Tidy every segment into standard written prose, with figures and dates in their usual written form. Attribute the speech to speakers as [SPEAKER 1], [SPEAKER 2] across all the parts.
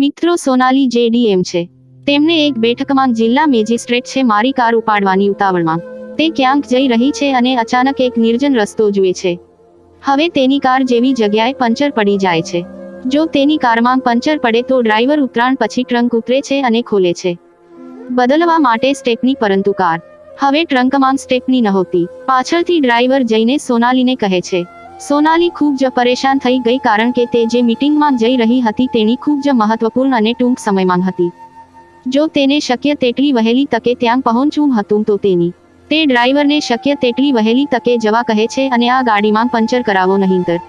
[SPEAKER 1] મિત્રો, સોનાલી જેડીએમ છે. તેમને એક બેઠકમાં જિલ્લા મેજિસ્ટ્રેટ છે મારી કાર ઉપાડવાની ઉતાવળમાં. તે ક્યાંક જઈ રહી છે અને અચાનક એક નિર્જન રસ્તો જુએ છે. હવે તેની કાર જેવી જગ્યાએ પંચર પડી જાય છે. જો તેની કારમાં પંચર પડે તો ડ્રાઈવર ઉતરાણ પછી ટ્રંક ઉતરે છે અને ખોલે છે બદલવા માટે સ્ટેપની, પરંતુ કાર હવે ટ્રંકમાં સ્ટેપની નહોતી. પાછળથી ડ્રાઈવર જઈને સોનાલીને કહે છે. સોનાલી ખૂબ જ પરેશાન થઈ ગઈ, કારણ કે તે જે મીટિંગમાં જઈ રહી હતી તેની ખૂબ જ મહત્વપૂર્ણ અને ટૂંક સમયમાં હતી. જો તેને શક્ય તેટલી વહેલી તકે ત્યાં પહોંચવું હતું તો તે ડ્રાઈવરને શક્ય તેટલી વહેલી તકે જવા કહે છે અને આ ગાડીમાં પંચર કરાવો નહીંતર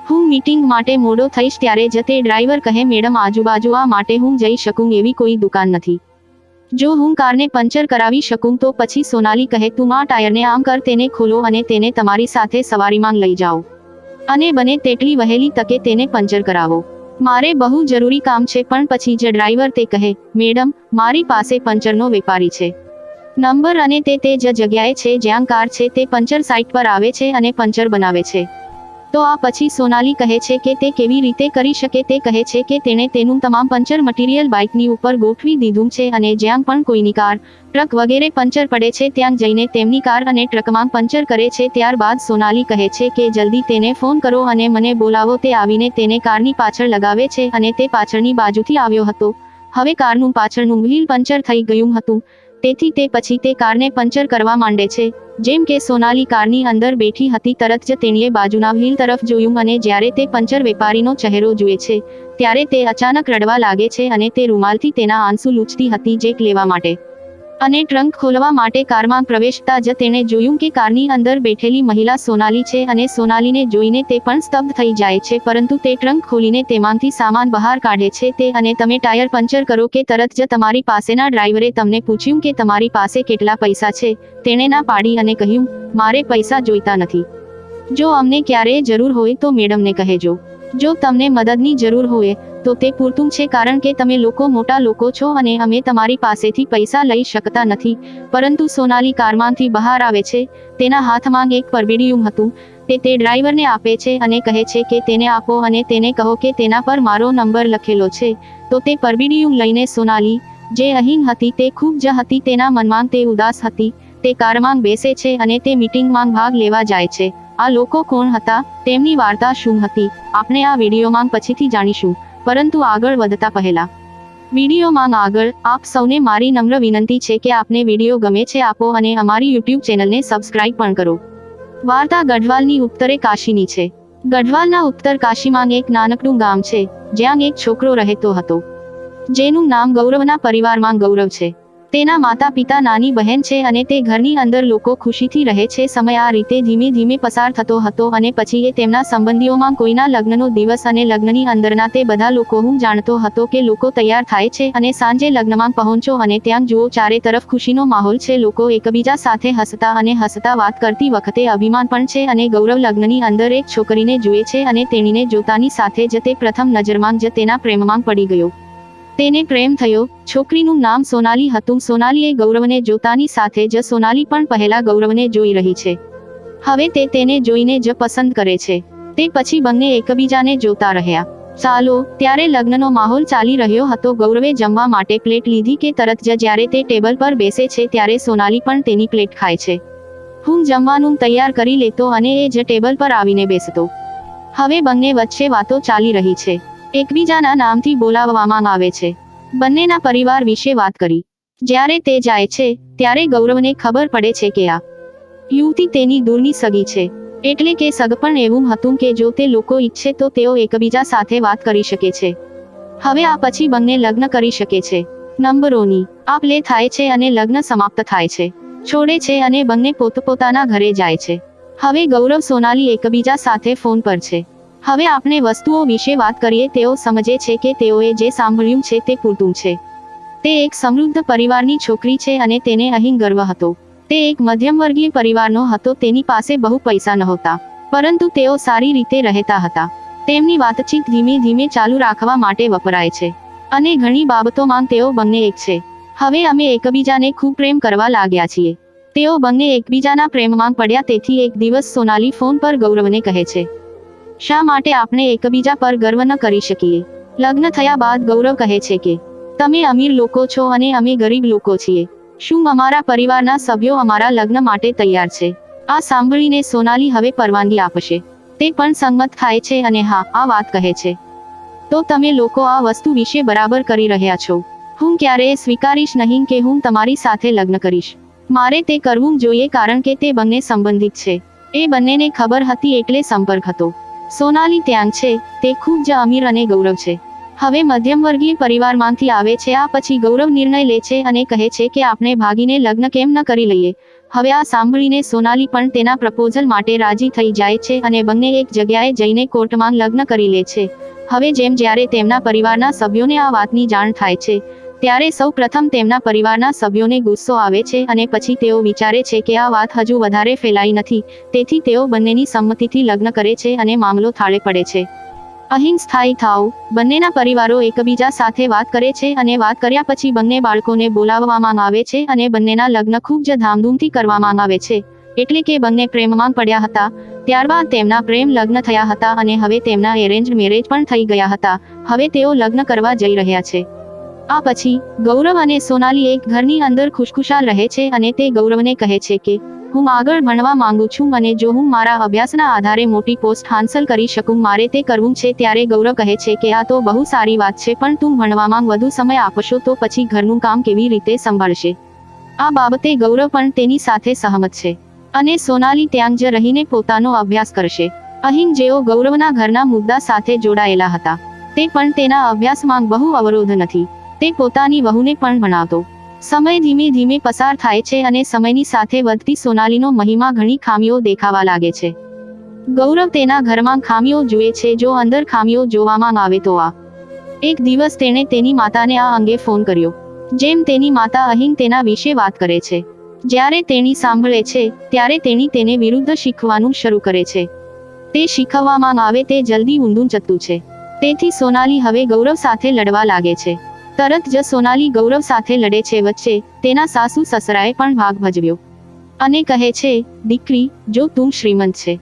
[SPEAKER 1] હું મીટિંગ માટે મોડો થઈશ. ત્યારે જ તે ડ્રાઈવર કહે, મેડમ, આજુબાજુ આ માટે હું જઈ શકું એવી કોઈ દુકાન નથી. જો હું કારને પંચર કરાવી શકું તો પછી સોનાલી કહે, તું આ ટાયરને આમ કર, તેને ખોલો અને તેને તમારી સાથે સવારીમાં લઈ જાઓ અને બને તેટલી વહેલી તકે તેને પંચર કરાવો. મારે બહુ જરૂરી કામ છે. પણ પછી જ ડ્રાઈવર તે કહે, મેડમ, મારી પાસે પંચરનો વેપારી છે નંબર, અને તે જ જગ્યાએ છે જ્યાં કાર છે. તે પંચર સાઇટ પર આવે છે અને પંચર બનાવે છે. તો આ પછી સોનાલી કહે છે કે તે કેવી રીતે કરી શકે. તે કહે છે કે તેણે તેનું તમામ પંચર મટીરિયલ બાઇકની ઉપર ગોઠવી દીધું છે અને જ્યાં પણ કોઈની કાર, ટ્રક વગેરે પંચર પડે છે ત્યાં જઈને તેમની કાર અને ટ્રકમાં પંચર કરે છે. ત્યારબાદ સોનાલી કહે છે કે જલ્દી તેને ફોન કરો અને મને બોલાવો. તે આવીને તેને કારની પાછળ લગાવે છે અને તે પાછળની બાજુથી આવ્યો હતો. હવે કારનું પાછળનું વ્હીલ પંચર થઈ ગયું હતું, તેથી તે પછી તે કારને પંચર કરવા માંડે છે. જેમ કે સોનાલી કારની અંદર બેઠી હતી, તરત જ તેણીએ બાજુના વ્હીલ તરફ જોયું અને જ્યારે તે પંચર વેપારીનો ચહેરો જુએ છે ત્યારે તે અચાનક રડવા લાગે છે અને તે રૂમાલથી તેના આંસુ લૂછતી હતી ચેક લેવા માટે. અને ટ્રંક ખોલવા માટે કારમાં પ્રવેશતા જ તેણે જોયું કે કારની અંદર બેઠેલી મહિલા સોનાલી છે અને સોનાલીને જોઈને તે પણ સ્તબ્ધ થઈ જાય છે. પરંતુ તે ટ્રંક ખોલીને તેમાંથી સામાન બહાર કાઢે છે. તે અને તમે ટાયર પંચર કરો કે તરત જ તમારી પાસેના ડ્રાઈવરે તમને પૂછ્યું કે તમારી પાસે કેટલા પૈસા છે. તેણે ના પાડી અને કહ્યું, મારે પૈસા જોઈતા નથી. જો અમને ક્યારેય જરૂર હોય તો મેડમને કહેજો. જો તમને મદદની જરૂર હોય તો તે પૂરતું છે, કારણ કે તમે લોકો મોટા લોકો છો અને અમે તમારી પાસેથી પૈસા લઈ શકતા નથી. પરંતુ સોનાલી કારમાંથી બહાર આવે છે. તેના હાથમાં એક પરબીડિયું હતું. તે ડ્રાઈવરને આપે છે અને કહે છે કે તેને આપો અને તેને કહો કે તેના પર મારો નંબર લખેલો છે. તો તે પરબીડિયું લઈને સોનાલી, જે અહીં હતી, તે ખૂબ જ હતી. તેના મનમાં તે ઉદાસ હતી. તે કારમાં બેસે છે અને તે મીટિંગમાં ભાગ લેવા જાય છે. આ લોકો કોણ હતા, તેમની વાર્તા શું હતી, આપણે આ વિડીયોમાં પછીથી જાણીશું. પરંતુ આગળ વધતા પહેલા વિડીયોમાં આગળ આપ સૌને મારી નમ્ર વિનંતી છે કે આપને વિડીયો ગમે છે આપો અને અમારી યુટ્યુબ ચેનલને સબસ્ક્રાઇબ પણ કરો. વાર્તા ગઢવાલની ઉત્તરે કાશીની છે. ગઢવાલના ઉત્તર કાશીમાં એક નાનકડું ગામ છે જ્યાં એક છોકરો રહેતો હતો જેનું નામ ગૌરવના પરિવારમાં ગૌરવ છે. તેના માતા પિતા, નાની બહેન છે અને તે ઘરની અંદર લોકો ખુશીથી રહે છે. સમય આ રીતે ધીમે ધીમે પસાર થતો હતો અને પછી એ તેમના સંબંધીઓમાં કોઈના લગ્નનો દિવસ અને લગ્નની અંદરના તે બધા લોકો હું જાણતો હતો કે લોકો તૈયાર થાય છે અને સાંજે લગ્નમાં પહોંચો અને ત્યાં જુઓ ચારે તરફ ખુશીનો માહોલ છે. લોકો એકબીજા સાથે હસતા અને હસતા વાત કરતી વખતે અભિમાન પણ છે. અને ગૌરવ લગ્નની અંદર એક છોકરીને જુએ છે અને તેણીને જોતાની સાથે જ તે પ્રથમ નજરમાં જ તેના પ્રેમમાં પડી ગયો. તેને પ્રેમ થયો. છોકરીનું નામ સોનાલી હતું. સોનાલીએ ગૌરવને જોતાની સાથે જ સોનાલી પણ પહેલા ગૌરવને જોઈ રહી છે. હવે તે તેને જોઈને જ પસંદ કરે છે. તે પછી બંને એકબીજાને જોતા રહ્યા. ચાલો, ત્યારે લગ્નનો માહોલ ચાલી રહ્યો હતો. ગૌરવે જમવા માટે પ્લેટ લીધી કે તરત જ જ્યારે તે ટેબલ પર બેસે છે ત્યારે સોનાલી પણ તેની પ્લેટ ખાય છે. હું જમવાનું તૈયાર કરી લેતો અને એ જ ટેબલ પર આવીને બેસતો. હવે બંને વચ્ચે વાતો ચાલી રહી છે. એકબીજાના નામથી બોલાવવામાં આવે છે. બંનેના પરિવાર વિશે વાત કરી. જ્યારે તે જાય છે ત્યારે ગૌરવને ખબર પડે છે કે આ યુવતી તેની દૂરની સગી છે. એટલે કે સગપણ એવું હતું કે જો તે લોકો ઈચ્છે તો તેઓ એકબીજા સાથે વાત કરી શકે છે. હવે આ પછી બંને લગ્ન કરી શકે છે. નંબરોની આપ લે થાય છે અને લગ્ન સમાપ્ત થાય છે. છોડે છે અને બંને પોતપોતાના ઘરે જાય છે. હવે ગૌરવ સોનાલી એકબીજા સાથે ફોન પર છે. હવે આપણે વસ્તુઓ વિશે વાત કરીએ. તેઓ સમજે છે કે તેઓએ જે સાંભળ્યું છે તે પૂરતું છે. તે એક સમૃદ્ધ પરિવારની છોકરી છે અને તેને અહીં ગર્વ હતો. તે એક મધ્યમવર્ગીય પરિવારનો હતો. તેની પાસે બહુ પૈસા નહોતા, પરંતુ તેઓ સારી રીતે રહેતા હતા. તેમની વાતચીત ધીમે ધીમે ચાલુ રાખવા માટે વપરાય છે અને ઘણી બાબતોમાં તેઓ બંને એક છે. હવે અમે એકબીજાને ખૂબ પ્રેમ કરવા લાગ્યા છીએ. તેઓ બંને એકબીજાના પ્રેમમાં પડ્યા. તેથી એક દિવસ સોનાલી ફોન પર ગૌરવને કહે છે, શા માટે આપણે એકબીજા પર ગર્વ ન કરી શકીએ? લગ્ન થયા બાદ ગૌરવ કહે છે કે તમે અમીર લોકો છો અને અમે ગરીબ લોકો છીએ. શું અમારા પરિવારના સભ્યો અમારા લગ્ન માટે તૈયાર છે? આ સાંભળીને સોનાલી હવે પરવાનગી આપશે. તે પણ સંમત થાય છે અને હા, આ વાત કહે છે. તો તમે લોકો આ વસ્તુ વિશે બરાબર કરી રહ્યા છો. હું ક્યારેય સ્વીકારીશ નહીં કે હું તમારી સાથે લગ્ન કરીશ. મારે તે કરવું જોઈએ કારણ કે તે બંને સંબંધિત છે. એ બંનેને ખબર હતી એટલે સંપર્ક હતો. સોનાલી ત્યાં છે, તે ખૂબ જ અમીર અને ગૌરવ છે. હવે મધ્યમવર્ગીય પરિવારમાંથી આવે છે. આ પછી ગૌરવ નિર્ણય લે છે અને કહે છે કે આપણે ભાગીને લગ્ન કેમ ન કરી લઈએ. હવે આ સાંભળીને સોનાલી પણ તેના પ્રપોઝલ માટે રાજી થઈ જાય છે અને બંને એક જગ્યાએ જઈને કોર્ટમાં લગ્ન કરી લે છે. હવે જ્યારે તેમના પરિવારના સભ્યોને આ વાતની જાણ થાય છે, ત્યારે સૌ પ્રથમ તેમના પરિવારના સભ્યોને ગુસ્સો આવે છે અને પછી તેઓ વિચારે છે કે આ વાત હજુ વધારે ફેલાઈ નથી, તેથી તેઓ બંનેની સંમતિથી લગ્ન કરે છે અને મામલો થાળે પડે છે. અહીં સ્થાયી થાઓ. બંનેના પરિવારો એકબીજા સાથે વાત કરે છે અને વાત કર્યા પછી બંને બાળકોને બોલાવવામાં આવે છે અને બંનેના લગ્ન ખૂબ જ ધામધૂમથી કરવામાં આવે છે. એટલે કે બંને પ્રેમમાં પડ્યા હતા. ત્યારબાદ તેમના પ્રેમ લગ્ન થયા હતા અને હવે તેમના એરેન્જ મેરેજ પણ થઈ ગયા હતા. હવે તેઓ લગ્ન કરવા જઈ રહ્યા છે. આ પછી ગૌરવ અને સોનાલી એક ઘરની અંદર ખુશખુશાલ રહે છે અને તે ગૌરવને કહે છે કે હું આગળ ભણવા માંગુ છું અને જો હું મારા અભ્યાસના આધારે મોટી પોસ્ટ હાંસલ કરી શકું, મારે તે કરવું છે. ત્યારે ગૌરવ કહે છે કે આ તો બહુ સારી વાત છે, પણ તું ભણવામાં વધુ સમય આપશો તો પછી ઘરનું કામ કેવી રીતે સંભાળશે? આ બાબતે ગૌરવ પણ તેની સાથે સહમત છે અને સોનાલી ત્યાં જ રહીને પોતાનો અભ્યાસ કરશે. અહીં જેઓ ગૌરવના ઘરના મુદ્દા સાથે જોડાયેલા હતા, તે પણ તેના અભ્યાસમાં બહુ અવરોધ નથી. તે પોતાની વહુને પણ ભણાવતો. સમય ધીમે ધીમે પસાર થાય છે અને સમયની સાથે વધતી સોનાલીનો મહિમા ઘણી ખામીઓ દેખાવા લાગે છે. ગૌરવ તેના ઘરમાં ખામીઓ જુએ છે. જો અંદર ખામીઓ જોવામાં આવે તો એક દિવસ તેણે તેની માતાને આ અંગે ફોન કર્યો. જેમ તેની માતા અહીં તેના વિશે વાત કરે છે. જ્યારે તેણી સાંભળે છે, ત્યારે તેણી તેને વિરુદ્ધ શીખવાનું શરૂ કરે છે. તે શીખવવામાં આવે તે જલ્દી ઊંધું જતું છે. તેથી સોનાલી હવે ગૌરવ સાથે લડવા લાગે છે. તરત જ સોનાલી ગૌરવ સાથે લડે છે. વચ્ચે તેના સાસુ સસરાએ પણ ભાગ ભજવ્યો અને કહે છે, દીકરી, જો તું શ્રીમંત છે,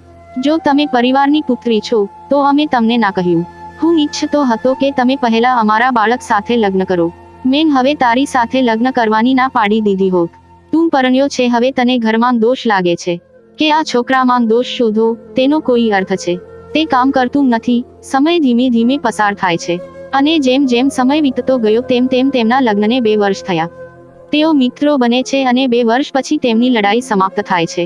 [SPEAKER 1] જો તમે પરિવારની પુત્રી છો, તો અમે તમને ના કહ્યું. હું ઈચ્છતો હતો કે તમે પહેલા અમારા બાળક સાથે લગ્ન કરો. મેં હવે તારી સાથે લગ્ન કરવાની ના પાડી દીધી હોત. તું પરણ્યો છે, હવે તને ઘરમાં દોષ લાગે છે કે આ છોકરામાં દોષ શોધો, તેનો કોઈ અર્થ છે? તે કામ કરતું નથી. સમય ધીમે ધીમે પસાર થાય છે અને જેમ જેમ સમય વીતતો ગયો તેમ તેમ તેમના લગ્નને 2 વર્ષ થયા. તેઓ મિત્રો બને છે અને 2 વર્ષ પછી તેમની લડાઈ સમાપ્ત થાય છે.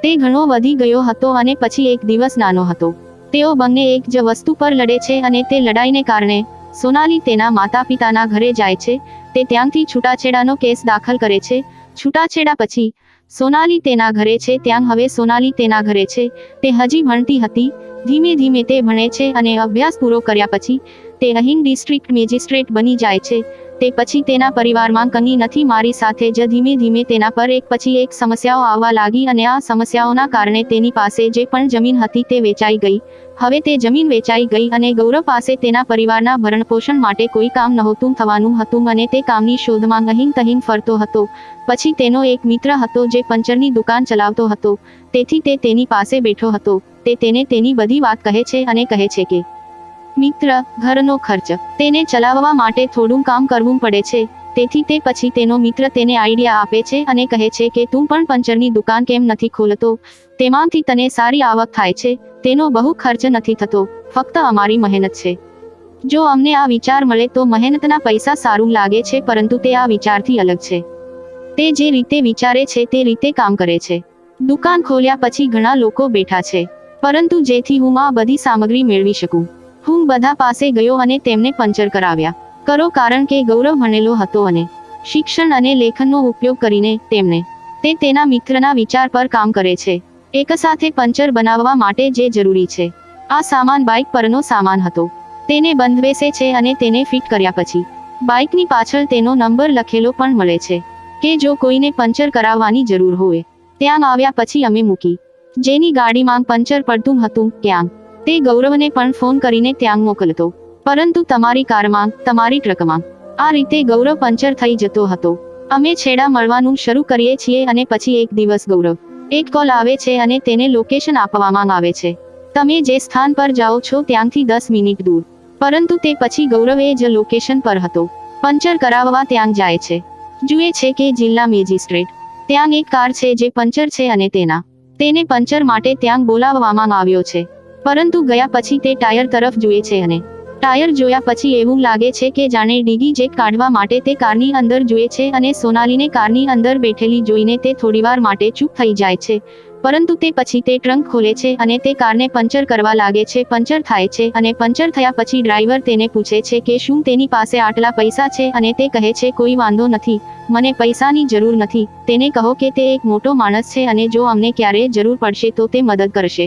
[SPEAKER 1] તે ઘણો વધી ગયો હતો અને પછી એક દિવસ નાનો હતો. તેઓ બંને એક જ વસ્તુ પર લડે છે અને તે લડાઈને કારણે સોનાલી તેના માતા પિતાના ઘરે જાય છે. તે ત્યાંથી છૂટાછેડાનો કેસ દાખલ કરે છે. છૂટાછેડા પછી સોનાલી તેના ઘરે છે. ત્યાં હવે સોનાલી તેના ઘરે છે. તે હજી ભણતી હતી. ધીમે ધીમે તે ભણે છે અને અભ્યાસ પૂરો કર્યા પછી તે અહીં ડિસ્ટ્રિક્ટ મેજિસ્ટ્રેટ બની જાય છે. તે પછી તેના પરિવારમાં કંઈ નથી. મારી સાથે જ ધીમે ધીમે તેના પર એક પછી એક સમસ્યાઓ આવવા લાગી અને આ સમસ્યાઓના કારણે તેની પાસે જે પણ જમીન હતી તે વેચાઈ ગઈ. હવે તે જમીન વેચાઈ ગઈ અને ગૌરવ પાસે તેના પરિવારના ભરણપોષણ માટે કોઈ કામ નહોતું થવાનું હતું અને તે કામની શોધમાં અહીં તહીં ફરતો હતો. પછી તેનો એક મિત્ર હતો જે પંચરની દુકાન ચલાવતો હતો, તેથી તે તેની પાસે બેઠો હતો. તે તેને તેની બધી વાત કહે છે અને કહે છે કે મિત્ર, ઘરનો ખર્ચ તેને ચલાવવા માટે થોડું કામ કરવું પડે છે. તેથી તે પછી તેનો મિત્ર તેને આઈડિયા આપે છે અને કહે છે કે તું પણ પંચરની દુકાન કેમ નથી ખોલતો? તેમાંથી તને સારી આવક થાય છે. તેનો બહુ ખર્ચ નથી થતો, ફક્ત અમારી મહેનત છે. જો અમને આ વિચાર મળે તો મહેનતના પૈસા સારું લાગે છે, પરંતુ તે આ વિચારથી અલગ છે. તે જે રીતે વિચારે છે તે રીતે કામ કરે છે. દુકાન ખોલ્યા પછી ઘણા લોકો બેઠા છે, પરંતુ જેથી હું આ બધી સામગ્રી મેળવી શકું, હું બધા પાસે ગયો અને તેમને પંચર કરાવ્યા કરો, કારણ કે ગૌરવ ભણેલો હતો અને શિક્ષણ અને લેખનનો ઉપયોગ કરીને તે તેના મિત્રના વિચાર પર કામ કરે છે. એક સાથે પંચર બનાવવા માટે જે જરૂરી છે, આ સામાન બાઇક પરનો સામાન હતો. તેને બંધબેસે છે અને તેને ફિટ કર્યા પછી બાઇકની પાછળ તેનો નંબર લખેલો પણ મળે છે કે જો કોઈને પંચર કરાવવાની જરૂર હોય. ત્યાં આવ્યા પછી અમે મૂકી જેની ગાડીમાં પંચર પડતું હતું ત્યાં તે ગૌરવને પણ ફોન કરીને ત્યાં મોકલતો, પરંતુ તમારી કારમાં, તમારી ટ્રકમાં. આ રીતે ગૌરવ પંચર થઈ જતો હતો. અમે છેડા મળવાનું શરૂ કરીએ છીએ અને પછી એક દિવસ ગૌરવ એક કોલ આવે છે અને તેને લોકેશન આપવામાં આવે છે. તમે જે સ્થાન પર જાઓ છો ત્યાંથી 10 મિનિટ દૂર પરંતુ તે પછી ગૌરવ એ જ લોકેશન પર હતો. પંચર કરાવવા ત્યાં જાય છે. જુએ છે કે જિલ્લા મેજિસ્ટ્રેટ ત્યાં એક કાર છે જે પંચર છે અને તેને પંચર માટે ત્યાં બોલાવવામાં આવ્યો છે. પરંતુ ગયા પછી તે ટાયર તરફ જુએ છે અને ટાયર જોયા પછી એવું લાગે છે કે જાણે ડીગી જેક કાઢવા માટે તે કારની અંદર જુએ છે અને સોનાલીને કારની અંદર બેઠેલી જોઈને તે થોડીવાર માટે ચૂપ થઈ જાય છે. પરંતુ તે પછી તે ટ્રંક ખોલે છે અને તે કારને પંચર કરવા લાગે છે. પંચર થાય છે અને પંચર થયા પછી ડ્રાઈવર તેને પૂછે છે કે શું તેની પાસે આટલા પૈસા છે અને તે કહે છે કોઈ વાંધો નથી, મને પૈસાની જરૂર નથી. તેને કહો કે તે એક મોટો માણસ છે અને જો અમને ક્યારેય જરૂર પડશે તો તે મદદ કરશે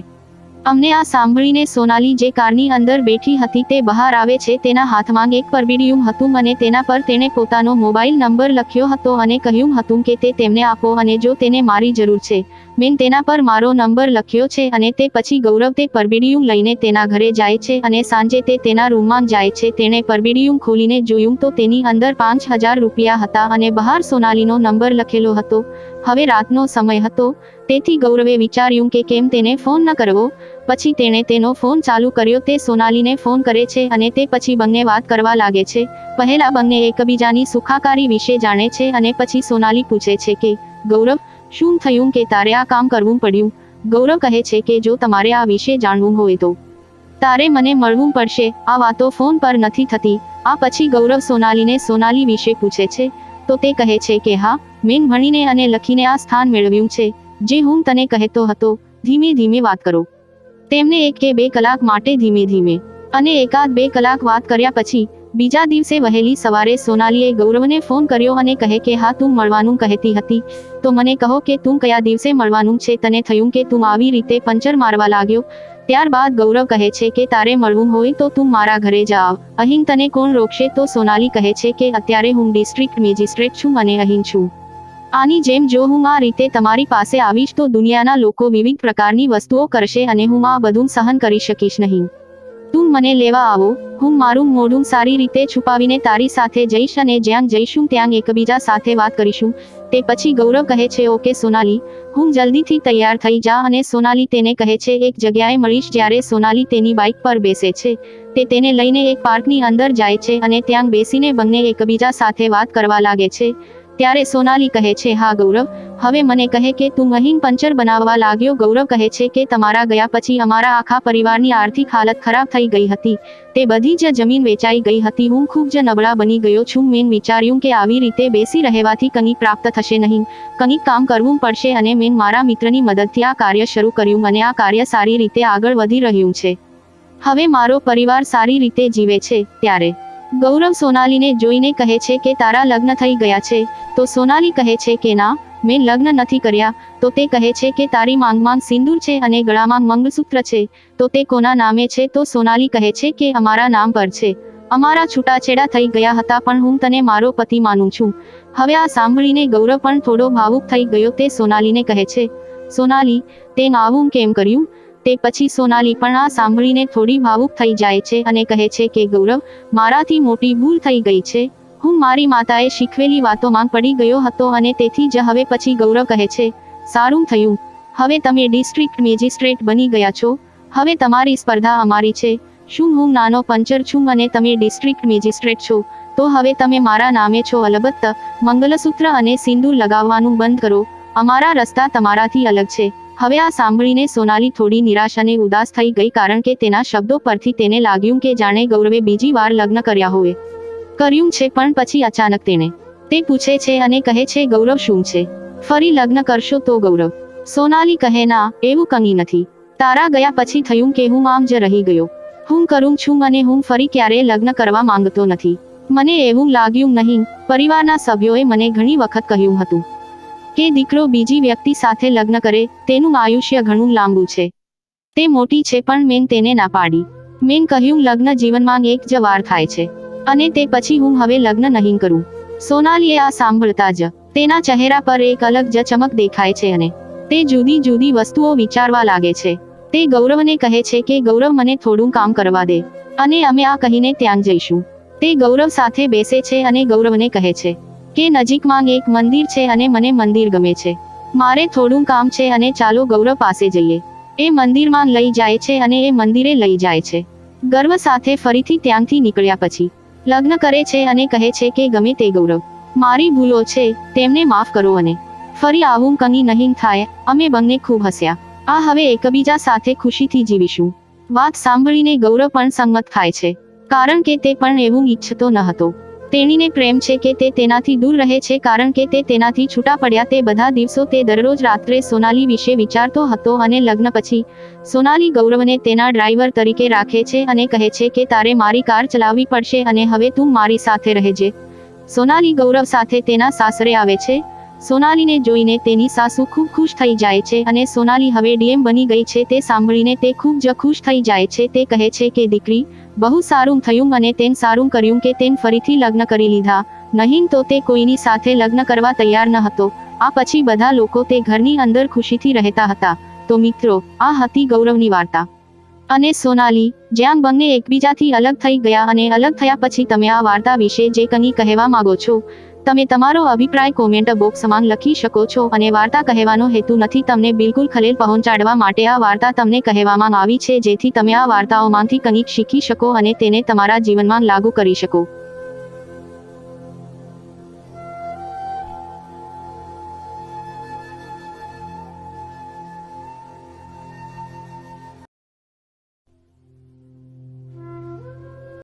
[SPEAKER 1] અમને. આ સાંભળીને સોનાલી જે કારની અંદર બેઠી હતી તે બહાર આવે છે. તેના હાથમાં એક પરબીડિયું હતું અને તેના પર તેણે પોતાનો મોબાઈલ નંબર લખ્યો હતો અને કહ્યું હતું કે તે તેમને આપો અને જો તેને મારી જરૂર છે મેં તેના પર મારો નંબર લખ્યો છે. અને તે પછી ગૌરવ તે પરબીડિયું લઈને તેના ઘરે જાય છે અને સાંજે તે તેના રૂમમાં જાય છે. તેણે પરબીડિયું ખોલીને જોયું તો તેની અંદર 5000 રૂપિયા હતા અને બહાર સોનાલીનો નંબર લખેલો હતો. હવે રાતનો સમય હતો તેથી ગૌરવે વિચાર્યું કે કેમ તેને ફોન ન કરવો. પછી તેણે તેનો ફોન ચાલુ કર્યો. તે સોનાલીને ફોન કરે છે અને તે પછી બંને વાત કરવા લાગે છે. પહેલા બંને એકબીજાની સુખાકારી વિશે જાણે છે અને પછી સોનાલી પૂછે છે કે ગૌરવ શું થયું કે તારે આ કામ કરવું પડ્યું? ગૌરવ કહે છે કે જો તમારે આ વિશે જાણવું હોય તો તારે મને મળવું પડશે, આ વાતો ફોન પર નથી થતી. આ પછી ગૌરવ સોનાલી વિશે પૂછે છે તો તે કહે છે કે હા, મેં ભણીને અને લખીને આ સ્થાન મેળવ્યું છે જે હું તને કહેતો હતો. ધીમે ધીમે વાત કરો. તેમને 1 કે 2 કલાક માટે ધીમે અને એકાદ 2 કલાક વાત કર્યા પછી બીજા દિવસે વહેલી સવારે સોનાલીએ ગૌરવને ફોન કર્યો અને કહે કે હા, તું મળવાનું કહેતી હતી તો મને કહો કે તું કયા દિવસે મળવાનું છે? તને થયું કે તું આવી રીતે પંચર મારવા લાગ્યો? ત્યારબાદ ગૌરવ કહે છે કે તારે મળવું હોય તો તું મારા ઘરે જ આવ, અહીં તને કોણ રોકશે? તો સોનાલી કહે છે કે અત્યારે હું ડિસ્ટ્રિક્ટ મેજિસ્ટ્રેટ છું અને અહીં છું. આની જેમ જો હું આ રીતે તમારી પાસે આવીશ તો દુનિયાના લોકો વિવિધ પ્રકારની વસ્તુઓ કરશે અને હું આ બધું સહન કરી શકીશ નહીં. તું મને લેવા આવો, હું મારું મોઢું સારી રીતે છુપાવીને તારી સાથે જઈશ અને જ્યાં જઈશું ત્યાં એકબીજા સાથે વાત કરીશું. તે પછી ગૌરવ કહે છે ઓકે સોનાલી, હું જલ્દીથી તૈયાર થઈ જા. અને સોનાલી તેને કહે છે એક જગ્યાએ મળીશ. જ્યારે સોનાલી તેની બાઇક પર બેસે છે તે તેને લઈને એક પાર્કની અંદર જાય છે અને ત્યાં બેસીને બંને એકબીજા સાથે વાત કરવા લાગે છે. ત્યારે સોનાલી કહે છે હા ગૌરવ, હવે મને કહે કે તું અહીં પંચર બનાવવા લાગ્યો. ગૌરવ કહે છે કે તમારા ગયા પછી અમારા આખા પરિવારની આર્થિક હાલત ખરાબ થઈ ગઈ હતી. તે બધી જ જમીન વેચાઈ ગઈ હતી. હું ખૂબ જ નબળા બની ગયો છું. મેં વિચાર્યું કે આવી રીતે બેસી રહેવાથી કંઈ પ્રાપ્ત થશે નહીં, કંઈક કામ કરવું પડશે અને મેં મારા મિત્રની મદદથી આ કાર્ય શરૂ કર્યું અને આ કાર્ય સારી રીતે આગળ વધી રહ્યું છે. હવે મારો પરિવાર સારી રીતે જીવે છે. ત્યારે ગૌરવ સોનાલીને જોઈને કહે છે કે તારા લગ્ન થઈ ગયા છે? તો સોનાલી કહે છે કે ના, મેં લગ્ન નથી કર્યા. તો તે કહે છે કે તારી માંગમાં સિંદૂર છે અને ગળામાં મંગળસૂત્ર છે તો તે કોના નામે છે? તો સોનાલી કહે છે કે અમારા નામ પર છે. અમારા છૂટાછેડા થઈ ગયા હતા પણ હું તને મારો પતિ માનું છું. હવે આ સાંભળીને ગૌરવ પણ થોડો ભાવુક થઈ ગયો. તે સોનાલીને કહે છે સોનાલી, તે આવું કેમ કર્યું? તે પછી સોનાલી પણ આ સાંભળીને થોડી ભાવુક થઈ જાય છે અને કહે છે કે ગૌરવ, મારાથી મોટી ભૂલ થઈ ગઈ છે. હું મારી માતાએ શીખવેલી વાતોમાં પડી ગયો હતો અને તેથી જ હવે પછી ગૌરવ કહે છે સારું થયું, હવે તમે ડિસ્ટ્રિક્ટ મેજિસ્ટ્રેટ બની ગયા છો. હવે તમારી સ્પર્ધા અમારી છે. શું હું નાનો પંચર છું અને તમે ડિસ્ટ્રિક્ટ મેજિસ્ટ્રેટ છો? તો હવે તમે મારા નામે છો. અલબત્ત મંગલસૂત્ર અને સિંદૂર લગાવવાનું બંધ કરો. અમારા રસ્તા તમારાથી અલગ છે. હવે આ સાંભળીને સોનાલી થોડી નિરાશ અને ઉદાસ થઈ ગઈ કારણ કે તેના શબ્દો પરથી તેને લાગ્યું કે જાણે ગૌરવે બીજી વાર લગ્ન કર્યું છે. પણ પછી અચાનક તે પૂછે છે અને કહે છે ગૌરવ શું છે? ફરી લગ્ન કરશો? તો ગૌરવ સોનાલી કહે ના, એવું કંઈ નથી. તારા ગયા પછી થયું કે હું આમ જ રહી ગયો. હું કરું છું અને હું ફરી ક્યારેય લગ્ન કરવા માંગતો નથી. મને એવું લાગ્યું નહીં. પરિવારના સભ્યોએ મને ઘણી વખત કહ્યું હતું કે દીકરો બીજી વ્યક્તિ સાથે લગ્ન કરે તેનું આયુષ્ય ઘણું લાંબુ છે. તે મોટી છે પણ મેં તેને ના પાડી. મેં કહ્યું લગ્ન જીવનમાં એક જ વાર થાય છે અને તે પછી હું હવે લગ્ન નહીં કરું. સોનાલીએ આ સાંભળતા જ તેના ચહેરા પર એક અલગ જ ચમક દેખાય છે અને તે જુદી જુદી વસ્તુઓ વિચારવા લાગે છે. તે ગૌરવને કહે છે કે ગૌરવ, મને થોડું કામ કરવા દે અને અમે આ કહીને ત્યાં જઈશું. તે ગૌરવ સાથે બેસે છે અને ગૌરવને કહે છે કે નજીકમાં એક મંદિર છે અને મને મંદિર ગમે છે. મારે થોડું કામ છે અને ચાલો ગૌરવ પાસે જઈએ. એ મંદિરમાં લઈ જાય છે અને એ મંદિરે લઈ જાય છે. ગર્વ સાથે ફરીથી ત્યાંથી નીકળ્યા પછી લગ્ન કરે છે અને કહે છે કે ગમે તે ગૌરવ, મારી ભૂલો છે, તેમને માફ કરો અને ફરી આવું કંઈ નહીં થાય. અમે બંને ખૂબ હસ્યા. આ હવે એકબીજા સાથે ખુશીથી જીવીશું. વાત સાંભળીને ગૌરવ પણ સંમત થાય છે, કારણ કે તે પણ એવું ઈચ્છતો ન હતો. તેણીને પ્રેમ છે કે તે તેનાથી દૂર રહે છે, કારણ કે તે તેનાથી છૂટા પડ્યા તે બધા દિવસો તે દરરોજ રાત્રે સોનાલી વિશે વિચારતો હતો અને લગ્ન પછી સોનાલી ગૌરવને તેના ડ્રાઈવર તરીકે રાખે છે અને કહે છે કે તારે મારી કાર ચલાવવી પડશે અને હવે તું મારી સાથે રહેજે. સોનાલી ગૌરવ સાથે તેના સાસરે આવે છે. સોનાલીને જોઈને તેની સાસુ ખૂબ ખુશ થઈ જાય છે અને સોનાલી હવે ડીએમ બની ગઈ છે તે સાંભળીને તે ખૂબ જ ખુશ થઈ જાય છે. તે કહે છે કે દીકરી, બહુ સારું થયું અને તેન સારું કર્યું કે તેન ફરીથી લગ્ન કરી લીધા, નહીં તો તે કોઈની સાથે લગ્ન કરવા તૈયાર ન હતો. આ પછી બધા લોકો તે ઘરની અંદર ખુશીથી રહેતા હતા. તો મિત્રો, આ હતી ગૌરવની વાર્તા અને સોનાલી, જ્યાં બંને એકબીજાથી અલગ થઈ ગયા અને અલગ થયા પછી તમે આ વાર્તા વિશે જે કંઈ કહેવા માંગો છો, તમે તમારો અભિપ્રાય કોમેન્ટ બોક્સમાં લખી શકો છો. અને વાર્તા કહેવાનો હેતુ નથી તમને બિલકુલ ખલેલ પહોંચાડવા માટે આ વાર્તા તમને કહેવામાં આવી છે જેથી તમે આ વાર્તાઓમાંથી કંઈક શીખી શકો અને તેને તમારા જીવનમાં લાગુ કરી શકો.